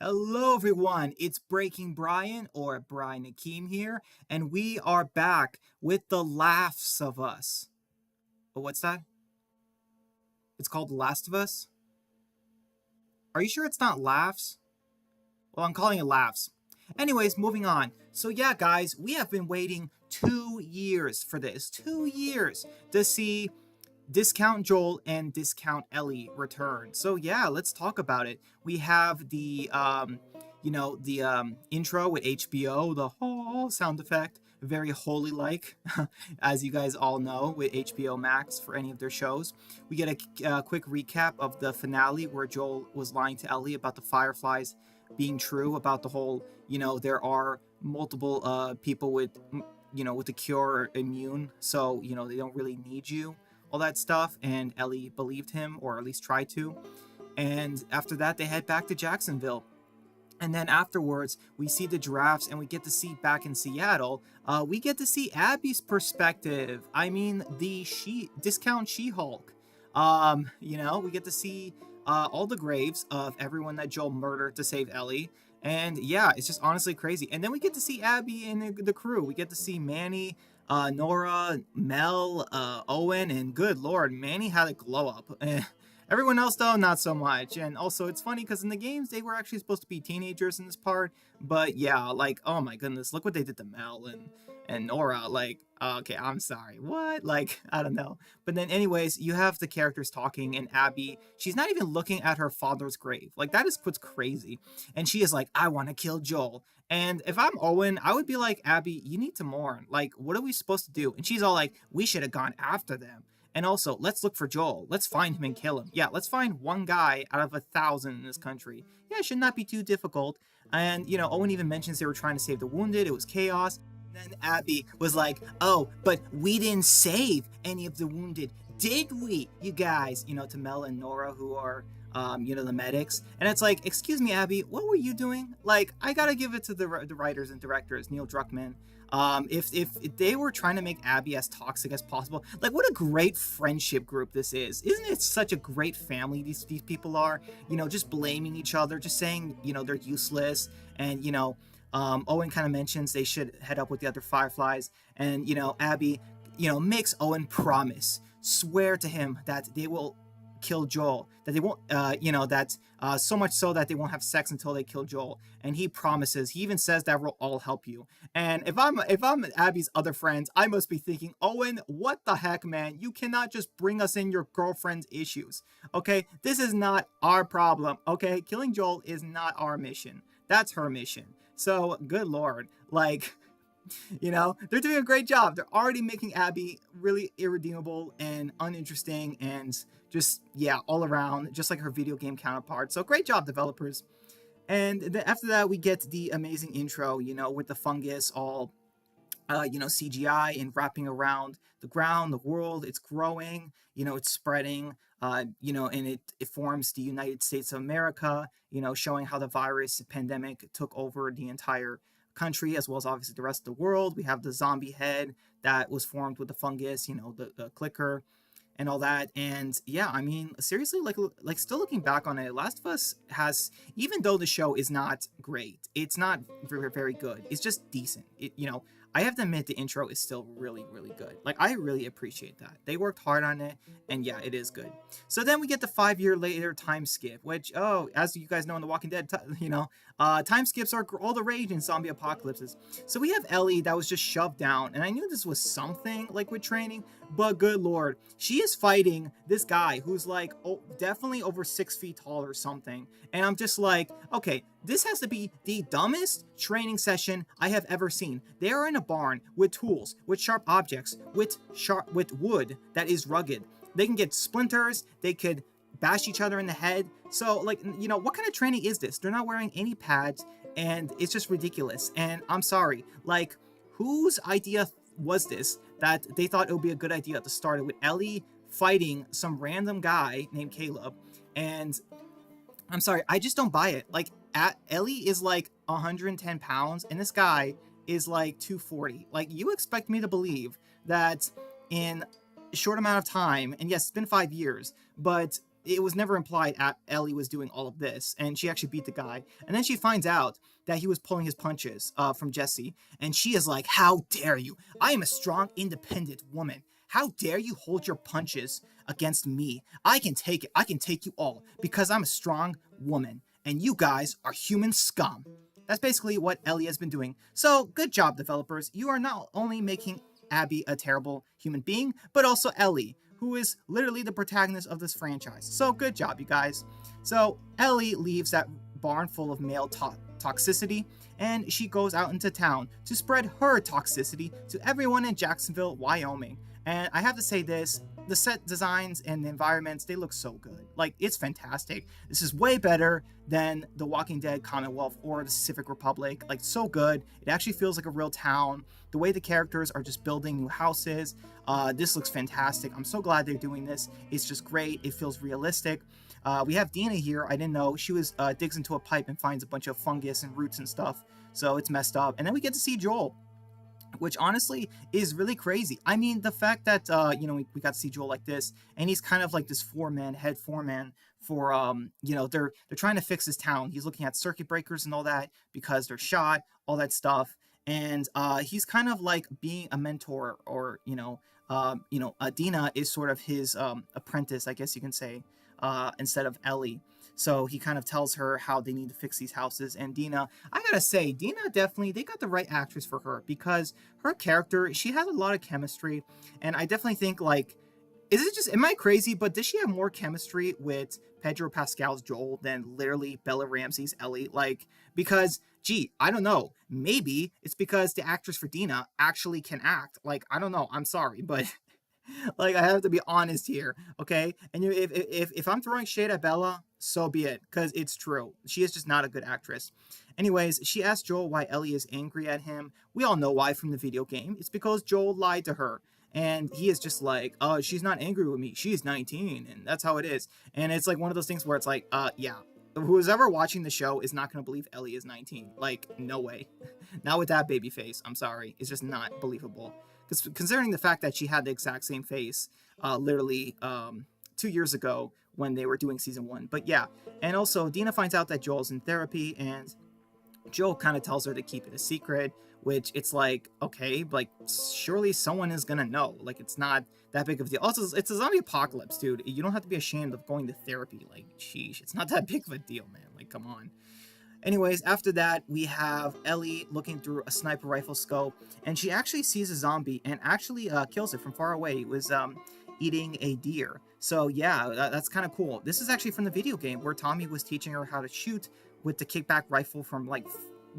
Hello, everyone. It's Breaking Brian or Brian Akeem here, and we are back with the laughs of us. Oh, what's that? It's called The Last of Us? Are you sure it's not laughs? Well, I'm calling it laughs. Anyways, moving on. So, yeah, guys, we have been waiting 2 years for this. 2 years to see Discount Joel and Discount Ellie return. So yeah, let's talk about it. We have the intro with HBO, the whole sound effect, very holy like, as you guys all know with HBO Max for any of their shows. We get a quick recap of the finale where Joel was lying to Ellie about the Fireflies being true, about the whole, there are multiple people with with the cure immune, so they don't really need you, all that stuff. And Ellie believed him, or at least tried to. And after that, they head back to Jacksonville. And then afterwards, we see the giraffes, and we get to see back in Seattle. We get to see Abby's perspective. I mean, the discount She-Hulk. We get to see all the graves of everyone that Joel murdered to save Ellie. And yeah, it's just honestly crazy. And then we get to see Abby and the crew. We get to see Manny, Nora, Mel, Owen, and good lord, Manny had a glow up. Everyone else, though, not so much. And also, it's funny because in the games, they were actually supposed to be teenagers in this part. But yeah, like, oh my goodness, look what they did to Mel and Nora. Like, okay, I'm sorry. What? Like, I don't know. But then, anyways, you have the characters talking, and Abby, she's not even looking at her father's grave. Like, that is what's crazy. And she is like, I want to kill Joel. And if I'm Owen, I would be like, Abby, you need to mourn. Like, what are we supposed to do? And she's all like, we should have gone after them. And also, let's look for Joel. Let's find him and kill him. Yeah, let's find one guy out of 1,000 in this country. Yeah, it should not be too difficult. And, Owen even mentions they were trying to save the wounded. It was chaos. And then Abby was like, oh, but we didn't save any of the wounded, did we, you guys? To Mel and Nora, who are, the medics. And it's like, excuse me, Abby, what were you doing? Like, I gotta give it to the writers and directors, Neil Druckmann. If they were trying to make Abby as toxic as possible, like what a great friendship group this is. Isn't it such a great family these people are? Just blaming each other, just saying, they're useless. And, Owen kind of mentions they should head up with the other Fireflies. And, Abby, makes Owen promise, swear to him that they will kill Joel, that they won't, so much so that they won't have sex until they kill Joel. And he promises, he even says that we'll all help you. And if I'm Abby's other friends, I must be thinking, Owen, what the heck, man? You cannot just bring us in your girlfriend's issues. Okay, this is not our problem. Okay, killing Joel is not our mission. That's her mission. So good lord, like. They're doing a great job. They're already making Abby really irredeemable and uninteresting and just, yeah, all around, just like her video game counterpart. So great job, developers. And then after that, we get the amazing intro, with the fungus all, CGI and wrapping around the ground, the world. It's growing, it's spreading, and it forms the United States of America, showing how the virus pandemic took over the entire country as well as obviously the rest of the world. We have the zombie head that was formed with the fungus, the clicker and all that. And yeah, I mean, seriously, like still looking back on it, Last of Us has, even though the show is not great, it's not very, very good, it's just decent. I have to admit the intro is still really, really good. Like, I really appreciate that. They worked hard on it, and yeah, it is good. So then we get the 5 year later time skip, which, oh, as you guys know in The Walking Dead, time skips are all the rage in zombie apocalypses. So we have Ellie that was just shoved down, and I knew this was something like with training, but good lord, she is fighting this guy who's like, oh, definitely over 6 feet tall or something. And I'm just like, okay, this has to be the dumbest training session I have ever seen. They are in a barn with tools, with sharp objects, with wood that is rugged. They can get splinters, they could bash each other in the head. So, like, what kind of training is this? They're not wearing any pads, and it's just ridiculous. And I'm sorry, like, whose idea was this that they thought it would be a good idea to start it with Ellie fighting some random guy named Caleb? And I'm sorry, I just don't buy it. Like, Ellie is like 110 pounds, and this guy is like 240. Like, you expect me to believe that in a short amount of time, and yes, it's been 5 years, but it was never implied Ellie was doing all of this, and she actually beat the guy. And then she finds out that he was pulling his punches from Jesse, and she is like, "How dare you? I am a strong, independent woman. How dare you hold your punches against me? I can take it. I can take you all because I'm a strong woman, and you guys are human scum." That's basically what Ellie has been doing. So, good job, developers. You are not only making Abby a terrible human being, but also Ellie, who is literally the protagonist of this franchise. So, good job, you guys. So, Ellie leaves that barn full of male toxicity, and she goes out into town to spread her toxicity to everyone in Jacksonville, Wyoming. And I have to say this, the set designs and the environments, they look so good. Like, it's fantastic. This is way better than The Walking Dead Commonwealth or the Pacific Republic. Like, so good. It actually feels like a real town. The way the characters are just building new houses, this looks fantastic. I'm so glad they're doing this. It's just great. It feels realistic. We have Dina here. I didn't know. She was digs into a pipe and finds a bunch of fungus and roots and stuff. So it's messed up. And then we get to see Joel, which honestly is really crazy. I mean, the fact that we got to see Joel like this, and he's kind of like this head foreman for they're trying to fix his town. He's looking at circuit breakers and all that because they're shot, all that stuff, and he's kind of like being a mentor, or Dina is sort of his apprentice, I guess you can say, instead of Ellie. So he kind of tells her how they need to fix these houses. And Dina, I gotta say, Dina definitely, they got the right actress for her, because her character, she has a lot of chemistry. And I definitely think, like, am I crazy? But does she have more chemistry with Pedro Pascal's Joel than literally Bella Ramsey's Ellie? Like, because, gee, I don't know. Maybe it's because the actress for Dina actually can act. Like, I don't know. I'm sorry, but like, I have to be honest here, okay? And if I'm throwing shade at Bella, so be it, because it's true. She is just not a good actress. Anyways, she asked Joel why Ellie is angry at him. We all know why from the video game. It's because Joel lied to her. And he is just like, "Oh, she's not angry with me. She's 19, and that's how it is." And it's like one of those things where it's like, yeah. Who's ever watching the show is not going to believe Ellie is 19. Like, no way. Not with that baby face. I'm sorry. It's just not believable. Considering the fact that she had the exact same face literally 2 years ago when they were doing season 1. But yeah, and also Dina finds out that Joel's in therapy, and Joel kind of tells her to keep it a secret, which it's like, okay, like, surely someone is gonna know. Like, it's not that big of a deal. Also, it's a zombie apocalypse, dude. You don't have to be ashamed of going to therapy. Like, sheesh, it's not that big of a deal, man. Like, come on. Anyways, after that, we have Ellie looking through a sniper rifle scope, and she actually sees a zombie and actually kills it from far away. It was eating a deer. So yeah, that's kind of cool. This is actually from the video game where Tommy was teaching her how to shoot with the kickback rifle from like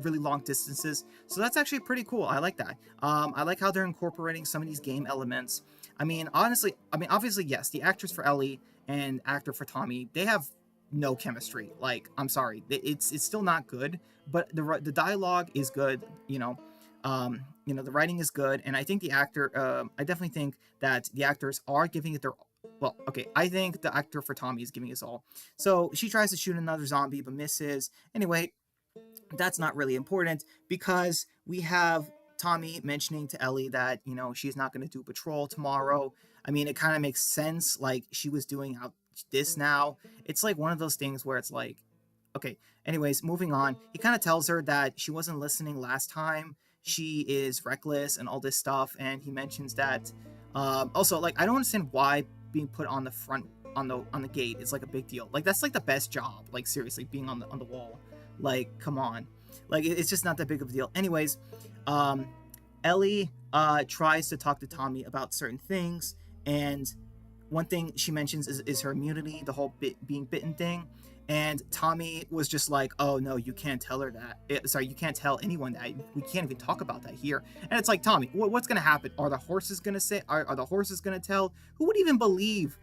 really long distances. So that's actually pretty cool. I like that. I like how they're incorporating some of these game elements. I mean, honestly, obviously, yes, the actress for Ellie and actor for Tommy, they have no chemistry. Like, I'm sorry, it's still not good, but the dialogue is good. The writing is good, and I think the actor, I definitely think that the actors are giving it their. Well, okay, I think the actor for Tommy is giving us all. So she tries to shoot another zombie but misses. Anyway, that's not really important because we have Tommy mentioning to Ellie that, she's not going to do patrol tomorrow. I mean, it kind of makes sense. Like, she was doing out this now. It's like one of those things where it's like, okay, anyways, moving on. He kind of tells her that she wasn't listening last time. She is reckless and all this stuff. And he mentions that, also, like, I don't understand why being put on the front, on the gate is like a big deal. Like, that's like the best job. Like, seriously, being on the wall. Like, come on. Like, it's just not that big of a deal. Anyways, Ellie tries to talk to Tommy about certain things, and one thing she mentions is her immunity, the whole being bitten thing. And Tommy was just like, "Oh no, you can't tell her that. You can't tell anyone that. We can't even talk about that here." And it's like, Tommy, what's gonna happen? Are the horses gonna say? Are the horses gonna tell? Who would even believe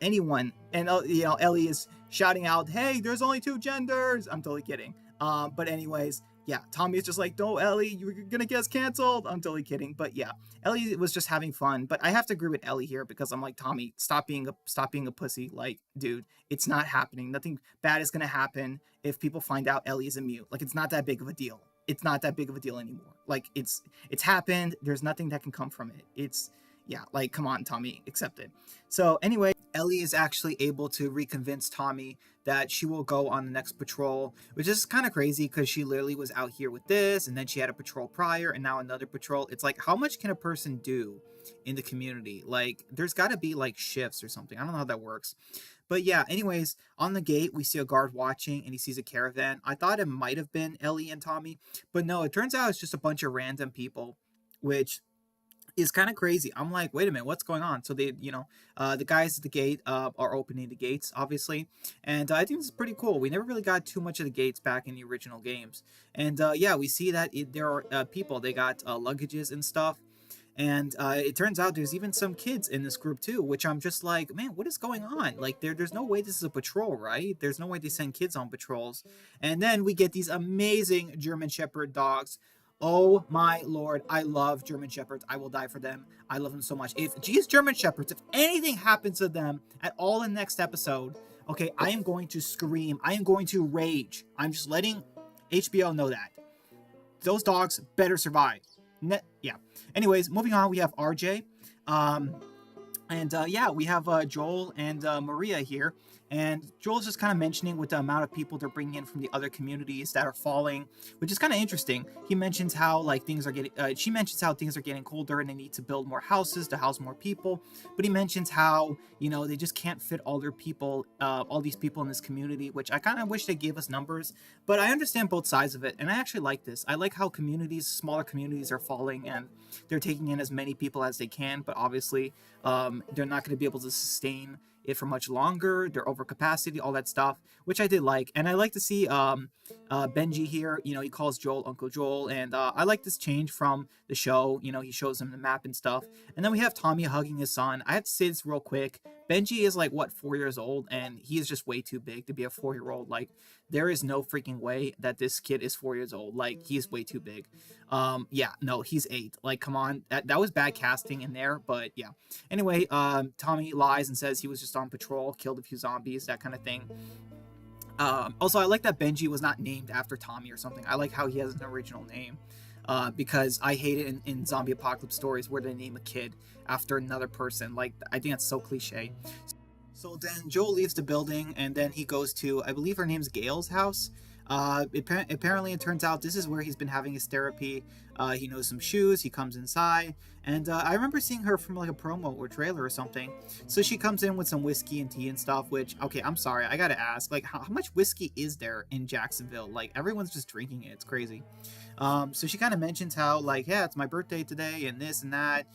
anyone? And Ellie is shouting out, "Hey, there's only 2 genders." I'm totally kidding. But anyways, yeah, Tommy's just like, "No, Ellie, you're gonna get us canceled." I'm totally kidding, but yeah, Ellie was just having fun. But I have to agree with Ellie here because I'm like, Tommy, stop being a pussy. Like, dude, it's not happening. Nothing bad is gonna happen if people find out Ellie is immune. Like, it's not that big of a deal. It's not that big of a deal anymore. Like, it's happened. There's nothing that can come from it. Yeah, like, come on, Tommy, accept it. So anyway, Ellie is actually able to reconvince Tommy that she will go on the next patrol, which is kind of crazy because she literally was out here with this, and then she had a patrol prior, and now another patrol. It's like, how much can a person do in the community? Like, there's got to be like shifts or something. I don't know how that works. But yeah, anyways, on the gate, we see a guard watching and he sees a caravan. I thought it might have been Ellie and Tommy, but no, it turns out it's just a bunch of random people, which is kind of crazy. I'm like, wait a minute, what's going on? So they, the guys at the gate are opening the gates, obviously, and I think this is pretty cool. We never really got too much of the gates back in the original games, and yeah, we see that there are people. They got luggages and stuff. And it turns out there's even some kids in this group too, which I'm just like, man, what is going on? Like, there's no way this is a patrol, right? There's no way they send kids on patrols. And then we get these amazing German Shepherd dogs. Oh my lord, I love German Shepherds. I will die for them. I love them so much. If these German Shepherds, if anything happens to them at all in the next episode, okay, I am going to scream. I am going to rage. I'm just letting HBO know that. Those dogs better survive. Yeah. Anyways, moving on, we have RJ. And yeah, we have Joel and Maria here. And Joel's just kind of mentioning with the amount of people they're bringing in from the other communities that are falling, which is kind of interesting. He mentions how like things are getting, she mentions how things are getting colder and they need to build more houses to house more people. But he mentions how, they just can't fit all their people, all these people in this community, which I kind of wish they gave us numbers. But I understand both sides of it. And I actually like this. I like how smaller communities are falling and they're taking in as many people as they can. But obviously, they're not going to be able to sustain it for much longer. They're over capacity, all that stuff, which I did like. And I like to see Benji here. He calls Joel Uncle Joel, and I like this change from the show. He shows him the map and stuff. And then we have Tommy hugging his son. I have to say this real quick. Benji is like, what, 4 years old, and he is just way too big to be a 4-year-old. Like, there is no freaking way that this kid is 4 years old. Like, he's way too big. Yeah, no, he's 8. Like, come on. That was bad casting in there, but yeah. Anyway, Tommy lies and says he was just on patrol, killed a few zombies, that kind of thing. Also, I like that Benji was not named after Tommy or something. I like how he has an original name. Because I hate it in zombie apocalypse stories where they name a kid after another person. Like, I think that's so cliche. So then Joel leaves the building and then he goes to, I believe her name's Gail's house. Apparently it turns out this is where he's been having his therapy. He knows some shoes, he comes inside, and I remember seeing her from like a promo or trailer or something. So she comes in with some whiskey and tea and stuff, which, okay, I'm sorry, I gotta ask, like, how much whiskey is there in Jacksonville? Like, everyone's just drinking it, it's crazy. So she kind of mentions how, like, yeah, it's my birthday today and this and that.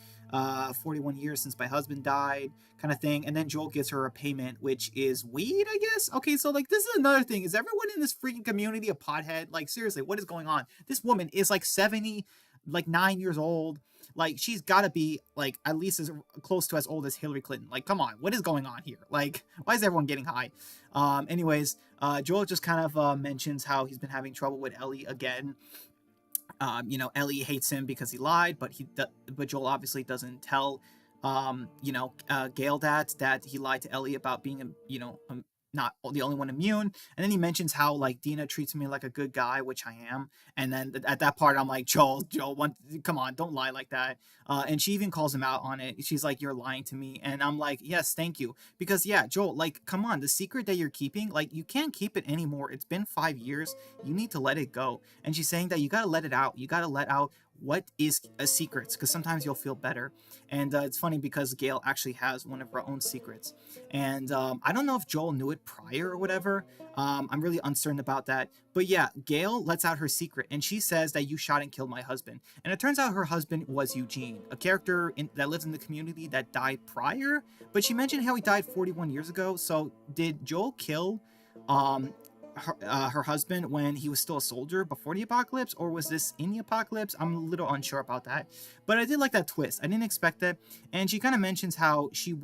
41 years since my husband died, kind of thing. And then Joel gives her a payment, which is weed, I guess. Okay, so like this is another thing. Is everyone in this freaking community a pothead? Like, seriously, what is going on? This woman is like 70, like 9 years old. Like, she's got to be like at least as close to as old as Hillary Clinton. Like, come on, what is going on here? Like, why is everyone getting high? Anyways, Joel just kind of mentions how he's been having trouble with Ellie again. Ellie hates him because he lied, but Joel obviously doesn't tell, Gail that he lied to Ellie about being, not the only one immune. And then he mentions how like Dina treats me like a good guy, which I am. And then at that part, I'm like, Joel, come on, don't lie like that. And she even calls him out on it. She's like, you're lying to me. And I'm like, yes, thank you. Because yeah, Joel, like, come on, the secret that you're keeping, like, you can't keep it anymore. It's been 5 years. You need to let it go. And she's saying that you got to let it out. You got to let out what is a secret, because sometimes you'll feel better. And it's funny because Gail actually has one of her own secrets. And I don't know if Joel knew it prior or whatever. I'm really uncertain about that. But yeah, Gail lets out her secret and she says that you shot and killed my husband. And it turns out her husband was Eugene, a character that lives in the community that died prior. But she mentioned how he died 41 years ago. So did Joel kill her husband when he was still a soldier before the apocalypse, or was this in the apocalypse? I'm a little unsure about that, but I did like that twist. I didn't expect that. And she kind of mentions how she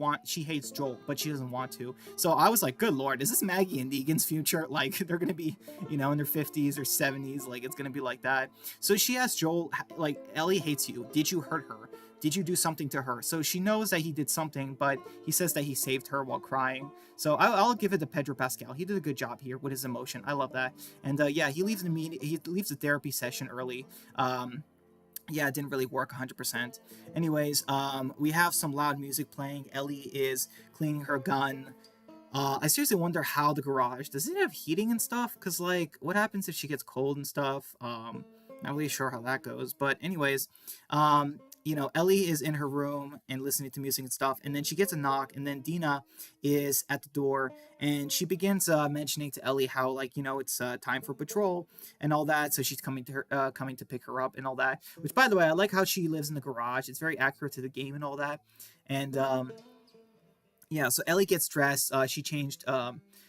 hates Joel, but she doesn't want to. So I was like, good lord, is this Maggie and Negan's future? Like, they're gonna be, in their 50s or 70s, like, it's gonna be like that. So she asks Joel, like, Ellie hates you, did you hurt her? Did you do something to her? So she knows that he did something, but he says that he saved her while crying. So I'll give it to Pedro Pascal. He did a good job here with his emotion. I love that. And yeah, he leaves the therapy session early. Yeah, it didn't really work 100%. Anyways, we have some loud music playing. Ellie is cleaning her gun. I seriously wonder how the garage does it have heating and stuff? Cause like, what happens if she gets cold and stuff? Not really sure how that goes. But anyways, Ellie is in her room and listening to music and stuff, and then she gets a knock, and then Dina is at the door, and she begins mentioning to Ellie how like it's time for patrol and all that. So she's coming to pick her up and all that. Which by the way, I like how she lives in the garage. It's very accurate to the game and all that. And yeah, so Ellie gets dressed. She changed.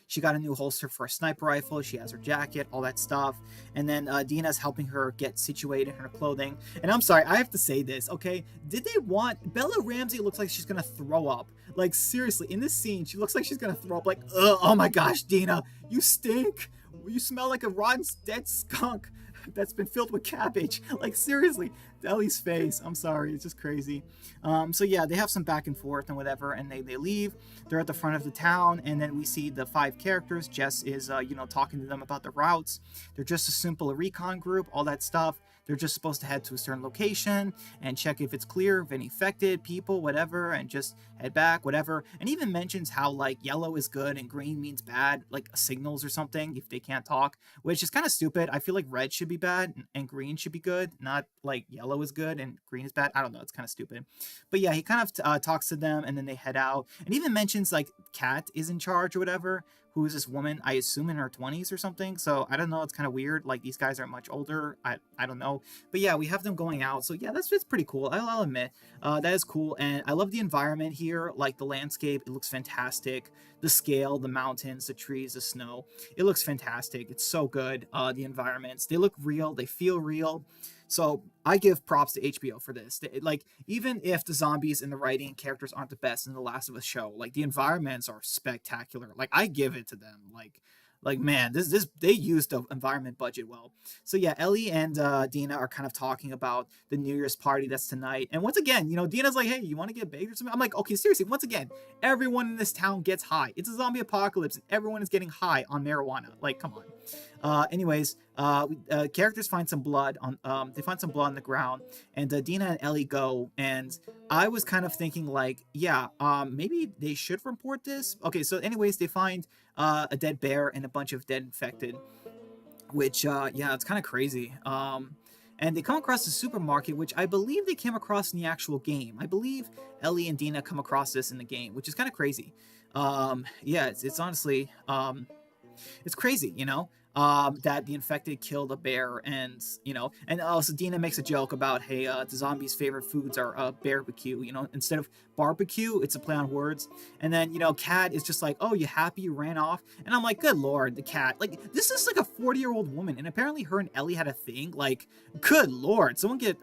She got a new holster for a sniper rifle. She has her jacket, all that stuff. And then Dina's helping her get situated in her clothing. And I'm sorry, I have to say this, okay? Did they want Bella Ramsey? Looks like she's gonna throw up. Like seriously, in this scene, she looks like she's gonna throw up. Like, ugh, oh my gosh, Dina, you stink. You smell like a rotten dead skunk that's been filled with cabbage. Like seriously, Ellie's face. I'm sorry, it's just crazy. So yeah, they have some back and forth and whatever, and they leave. They're at the front of the town, and then we see the 5 characters. Jess is talking to them about the routes. They're just a simple recon group, all that stuff. They're just supposed to head to a certain location and check if it's clear of any affected people, whatever, and just head back, whatever. And even mentions how like yellow is good and green means bad, like signals or something if they can't talk, which is kind of stupid. I feel like red should be bad and green should be good, not like yellow is good and green is bad. I don't know. It's kind of stupid. But yeah, he kind of talks to them, and then they head out, and even mentions like Kat is in charge or whatever, who is this woman, I assume in her 20s or something. So I don't know, it's kind of weird. Like these guys are much older. I don't know. But yeah, we have them going out. So yeah, that's just pretty cool. I'll admit. That is cool. And I love the environment here, like the landscape. It looks fantastic. The scale, the mountains, the trees, the snow. It looks fantastic. It's so good. The environments, they look real. They feel real. So I give props to HBO for this. Like, even if the zombies and the writing and characters aren't the best in the Last of Us show, like the environments are spectacular. Like I give it to them. Like man, this they used the environment budget well. So yeah, Ellie and Dina are kind of talking about the New Year's party that's tonight. And once again, Dina's like, hey, you want to get baked or something? I'm like, okay, seriously. Once again, everyone in this town gets high. It's a zombie apocalypse, and everyone is getting high on marijuana. Like, come on. Anyways, characters find some blood on. They find some blood on the ground, and Dina and Ellie go. And I was kind of thinking like, yeah, maybe they should report this. Okay, so anyways, they find a dead bear and a bunch of dead infected, which yeah, it's kind of crazy. And they come across the supermarket, which I believe they came across in the actual game. I believe Ellie and Dina come across this in the game, which is kind of crazy. Yeah, it's honestly it's crazy, that the infected killed a bear, and and also Dina makes a joke about, hey, the zombies' favorite foods are barbecue, instead of barbecue, it's a play on words. And then Kat is just like, oh, you happy you ran off? And I'm like, good lord, the cat, like this is like a 40-year-old woman, and apparently her and Ellie had a thing. Like, good lord, someone get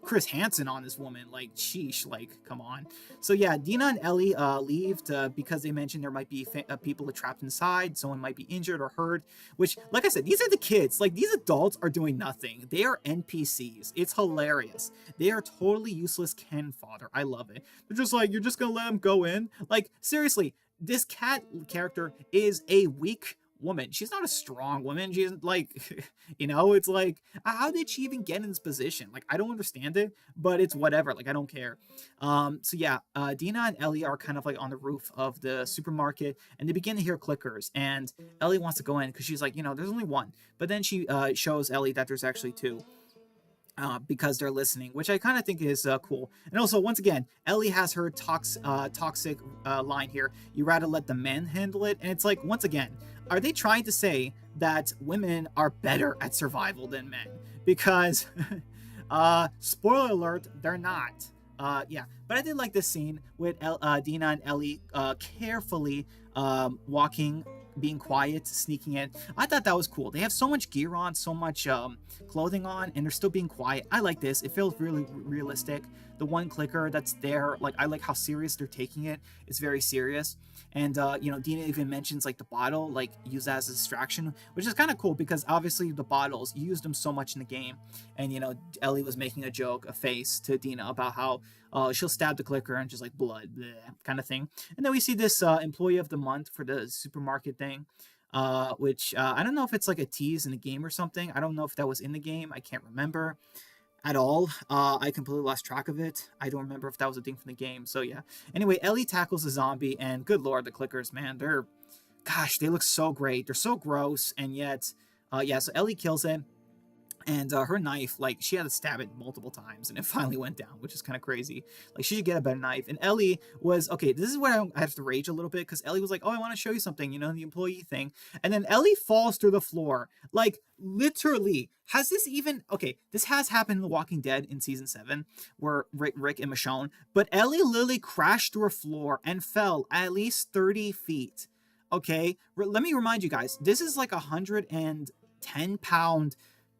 Chris Hansen on this woman. Like, sheesh, like, come on. So yeah, Dina and Ellie leave because they mentioned there might be people trapped inside. Someone might be injured or hurt. Which, like I said, these are the kids. Like, these adults are doing nothing. They are NPCs. It's hilarious. They are totally useless Ken fodder. I love it. They're just like, you're just gonna let them go in? Like, seriously, this Cat character is a weak woman. She's not a strong woman. She's like, it's like, how did she even get in this position? Like, I don't understand it, but it's whatever. Like, I don't care. So yeah, Dina and Ellie are kind of like on the roof of the supermarket, and they begin to hear clickers. And Ellie wants to go in because she's like, there's only one. But then she shows Ellie that there's actually two. Because they're listening, which I kind of think is cool. And also, once again, Ellie has her toxic line here. You rather let the men handle it, and it's like, once again, are they trying to say that women are better at survival than men? Because, spoiler alert, they're not. Yeah, but I did like this scene with Dina and Ellie carefully walking, being quiet, sneaking in. I thought that was cool. They have so much gear on, so much clothing on, and they're still being quiet. I like this. It feels really realistic. The one clicker that's there, like, I like how serious they're taking it. It's very serious. And Dina even mentions like the bottle, like, use that as a distraction, which is kind of cool because obviously the bottles, you used them so much in the game. And Ellie was making a face to Dina about how she'll stab the clicker and just like blood, bleh, kind of thing. And then we see this employee of the month for the supermarket thing, which I don't know if it's like a tease in the game or something. I don't know if that was in the game. I can't remember. at all. I completely lost track of it. I don't remember if that was a thing from the game. So yeah. Anyway, Ellie tackles the zombie, and good lord, the clickers, man, gosh, they look so great. They're so gross, and yet, yeah. So Ellie kills it, and her knife, like, she had to stab it multiple times, and it finally went down, which is kind of crazy. Like, she should get a better knife. And Ellie was, okay, this is where I have to rage a little bit, because Ellie was like, oh, I want to show you something, the employee thing. And then Ellie falls through the floor. Like, literally. Has this even, okay, this has happened in The Walking Dead in season 7, where Rick and Michonne, but Ellie literally crashed through a floor and fell at least 30 feet. Okay, let me remind you guys, this is like 110-pound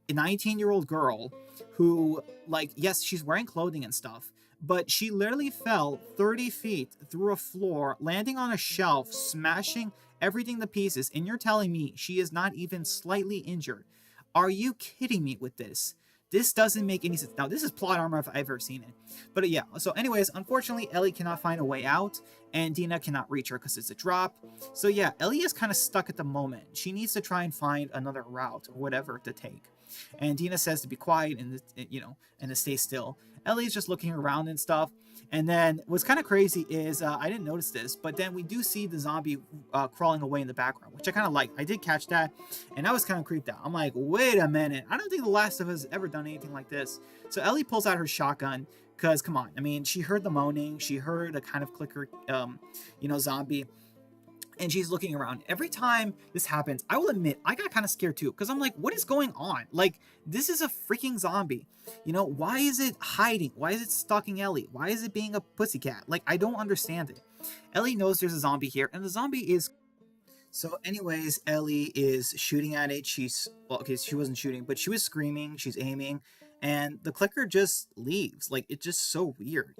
19-year-old girl who, like, yes, she's wearing clothing and stuff, but she literally fell 30 feet through a floor, landing on a shelf, smashing everything to pieces, and you're telling me she is not even slightly injured? Are you kidding me with this? This doesn't make any sense. Now, this is plot armor if I've ever seen it. But yeah, so anyways, unfortunately, Ellie cannot find a way out, and Dina cannot reach her because it's a drop. So yeah, Ellie is kind of stuck at the moment. She needs to try and find another route or whatever to take. And Dina says to be quiet and, and to stay still. Ellie's just looking around and stuff. And then what's kind of crazy is, I didn't notice this, but then we do see the zombie crawling away in the background, which I kind of like. I did catch that, and I was kind of creeped out. I'm like, wait a minute. I don't think The Last of Us has ever done anything like this. So Ellie pulls out her shotgun, because, come on. I mean, she heard the moaning. She heard a kind of clicker, zombie. And she's looking around. Every time this happens, I will admit, I got kind of scared too, because I'm like, what is going on? Like, this is a freaking zombie. Why is it hiding? Why is it stalking Ellie? Why is it being a pussycat? Like, I don't understand it. Ellie knows there's a zombie here, and the zombie is... So anyways, Ellie is shooting at it. Well, okay, she wasn't shooting, but she was screaming. She's aiming, and the clicker just leaves. Like, it's just so weird.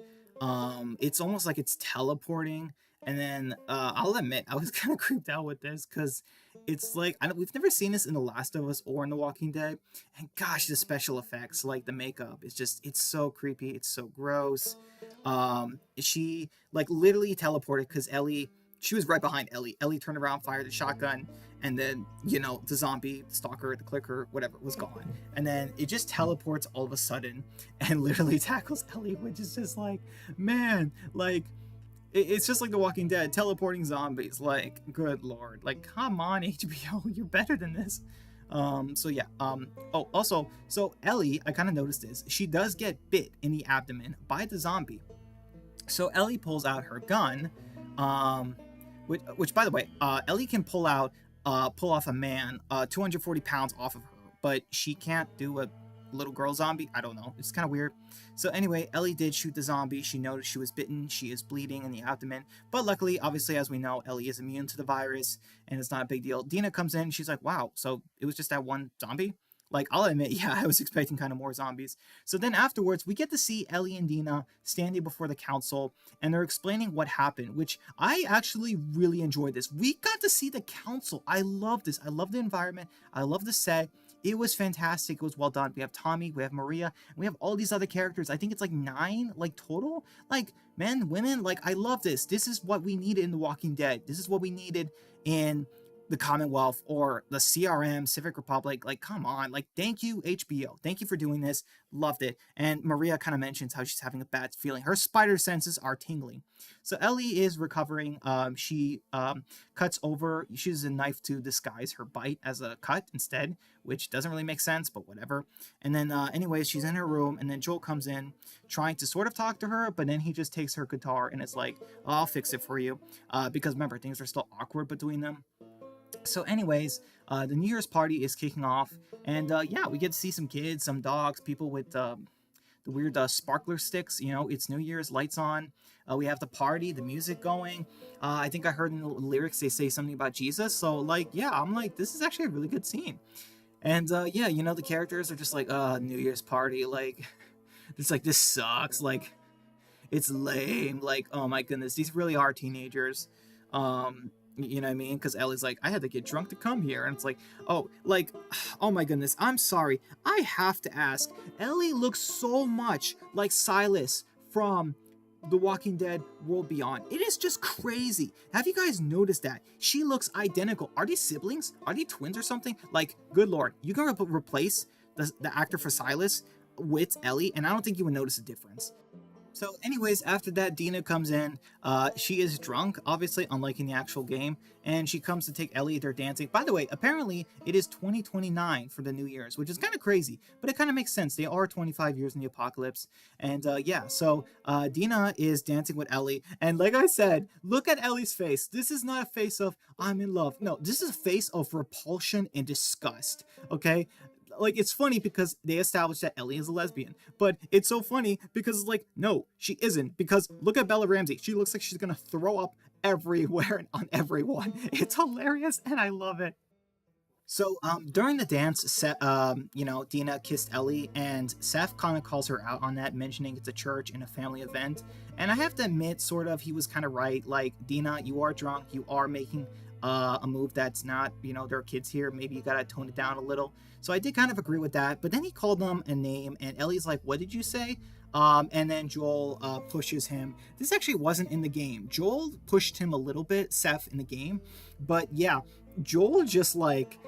It's almost like it's teleporting. And then I'll admit, I was kind of creeped out with this, because it's like, we've never seen this in The Last of Us or in The Walking Dead. And gosh, the special effects, like the makeup, it's so creepy. It's so gross. She, like, literally teleported, because she was right behind Ellie. Ellie turned around, fired the shotgun, and then, the zombie, the stalker, the clicker, whatever, was gone. And then it just teleports all of a sudden and literally tackles Ellie, which is just like, man, like... It's just like The Walking Dead, teleporting zombies. Like, good lord. Like, come on, HBO, you're better than this. So yeah. Oh, also, so Ellie, I kind of noticed this. She does get bit in the abdomen by the zombie. So Ellie pulls out her gun, which by the way, Ellie can pull off a man, 240 pounds off of her, but she can't do a little girl zombie. I don't know. It's kind of weird. So anyway, Ellie did shoot the zombie. She noticed she was bitten. She is bleeding in the abdomen. But luckily, obviously, as we know, Ellie is immune to the virus, and it's not a big deal. Dina comes in. She's like, wow, so it was just that one zombie? Like, I'll admit, yeah, I was expecting kind of more zombies. So then afterwards, we get to see Ellie and Dina standing before the council, and they're explaining what happened, which I actually really enjoyed this. We got to see the council. I love this. I love the environment. I love the set. It was fantastic. It was well done. We have Tommy, we have Maria, and we have all these other characters. I think it's like 9, like, total. Like, men, women, like, I love this. This is what we needed in The Walking Dead. This is what we needed in the Commonwealth or the CRM, Civic Republic. Like, come on. Like, thank you, HBO. Thank you for doing this. Loved it. And Maria kind of mentions how she's having a bad feeling. Her spider senses are tingling. So Ellie is recovering. She cuts over. She uses a knife to disguise her bite as a cut instead, which doesn't really make sense, but whatever. And then anyways, she's in her room, and then Joel comes in trying to sort of talk to her, but then he just takes her guitar and is like, oh, I'll fix it for you. Because remember, things are still awkward between them. So anyways, the New Year's party is kicking off, and yeah, we get to see some kids, some dogs, people with the weird sparkler sticks. It's New Year's, lights on. We have the party, the music going. I think I heard in the lyrics they say something about Jesus. So, like, yeah, I'm like, this is actually a really good scene. And yeah, the characters are just like, New Year's party, like, it's like, this sucks, like, it's lame, like, oh my goodness, these really are teenagers. You know what I mean? Because Ellie's like, I had to get drunk to come here. And it's like, oh my goodness, I'm sorry. I have to ask. Ellie looks so much like Silas from The Walking Dead World Beyond. It is just crazy. Have you guys noticed that? She looks identical. Are these siblings? Are they twins or something? Like, good lord, you gonna replace the actor for Silas? with Ellie, and I don't think you would notice a difference. So, anyways, after that, Dina comes in. She is drunk, obviously, unlike in the actual game, and she comes to take Ellie. They're dancing. By the way, apparently it is 2029 for the New Year's, which is kind of crazy, but it kind of makes sense. They are 25 years in the apocalypse, and yeah. So Dina is dancing with Ellie, and like I said, look at Ellie's face. This is not a face of I'm in love. No, this is a face of repulsion and disgust. Okay, like it's funny because they established that Ellie is a lesbian, but it's so funny because it's like no, she isn't. Because look at Bella Ramsey; she looks like she's gonna throw up everywhere and on everyone. It's hilarious and I love it. So during the dance, Dina kissed Ellie, and Seth kind of calls her out on that, mentioning it's a church and a family event. And I have to admit, sort of, he was kind of right. Like, Dina, you are drunk. You are making a move that's not, there are kids here. Maybe you gotta tone it down a little. So I did kind of agree with that. But then he called them a name, and Ellie's like, "What did you say?" And then Joel pushes him. This actually wasn't in the game. Joel pushed him a little bit, Seth, in the game. But yeah, Joel just like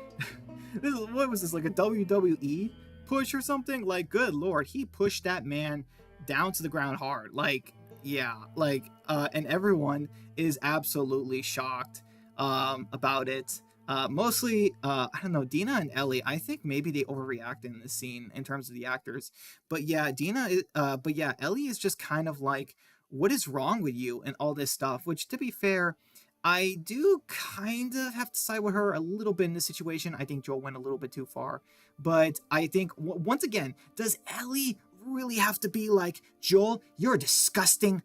what was this, like a WWE push or something? Like, good lord, he pushed that man down to the ground hard. Like, yeah, like, and everyone is absolutely shocked about it. Mostly, I don't know, Dina and Ellie. I think maybe they overreacted in this scene in terms of the actors. But yeah, but yeah, Ellie is just kind of like, what is wrong with you and all this stuff. Which, to be fair, I do kind of have to side with her a little bit in this situation. I think Joel went a little bit too far. But I think, once again, does Ellie really have to be like, Joel, you're a disgusting,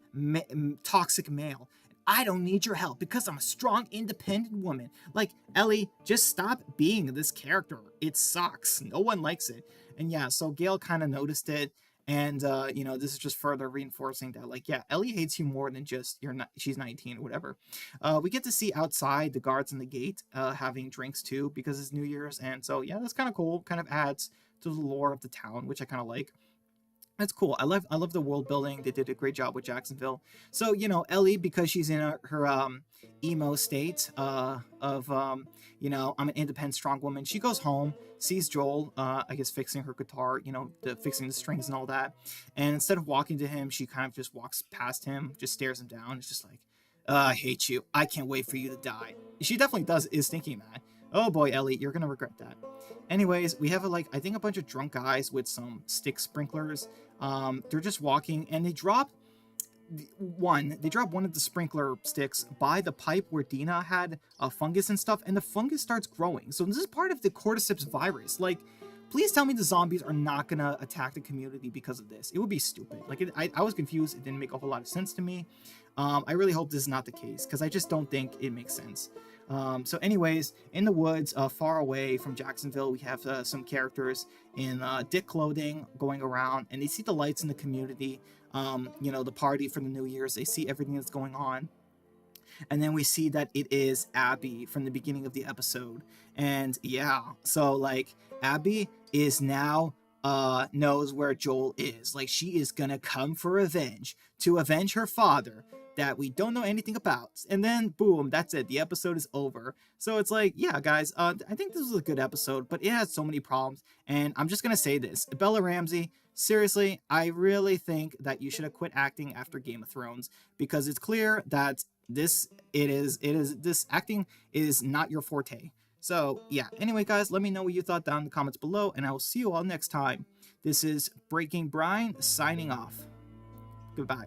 toxic male. I don't need your help because I'm a strong, independent woman. Like, Ellie, just stop being this character. It sucks. No one likes it. And yeah, so Gail kind of noticed it. And this is just further reinforcing that, like, yeah, Ellie hates you more than just you're not. She's 19 or whatever. We get to see outside the guards in the gate having drinks too because it's New Year's, and so yeah, that's kind of cool. Kind of adds to the lore of the town, which I kind of like. That's cool. I love the world building. They did a great job with Jacksonville. So Ellie, because she's in her emo state of I'm an independent, strong woman. She goes home, sees Joel, I guess fixing her guitar, fixing the strings and all that. And instead of walking to him, she kind of just walks past him, just stares him down. It's just like, I hate you. I can't wait for you to die. She definitely is thinking that. Oh boy, Ellie, you're gonna regret that. Anyways, we have I think a bunch of drunk guys with some stick sprinklers. They're just walking, and they drop one of the sprinkler sticks by the pipe where Dina had a fungus and stuff, and the fungus starts growing. So this is part of the cordyceps virus. Like, please tell me the zombies are not gonna attack the community because of this. It would be stupid. Like, I was confused. It didn't make a whole lot of sense to me. I really hope this is not the case because I just don't think it makes sense. So anyways, in the woods, far away from Jacksonville, we have some characters in dick clothing going around, and they see the lights in the community, the party for the New Year's. They see everything that's going on. And then we see that it is Abby from the beginning of the episode. And yeah, so like Abby is now knows where Joel is. Like, she is gonna come for revenge to avenge her father that we don't know anything about. And then boom, that's it. The episode is over. So it's like, yeah, guys, I think this was a good episode, but it has so many problems. And I'm just gonna say this. Bella Ramsey, seriously, I really think that you should have quit acting after Game of Thrones, because it's clear that this acting is not your forte. So yeah, anyway guys, let me know what you thought down in the comments below, and I will see you all next time. This is Breaking Brine signing off. Goodbye.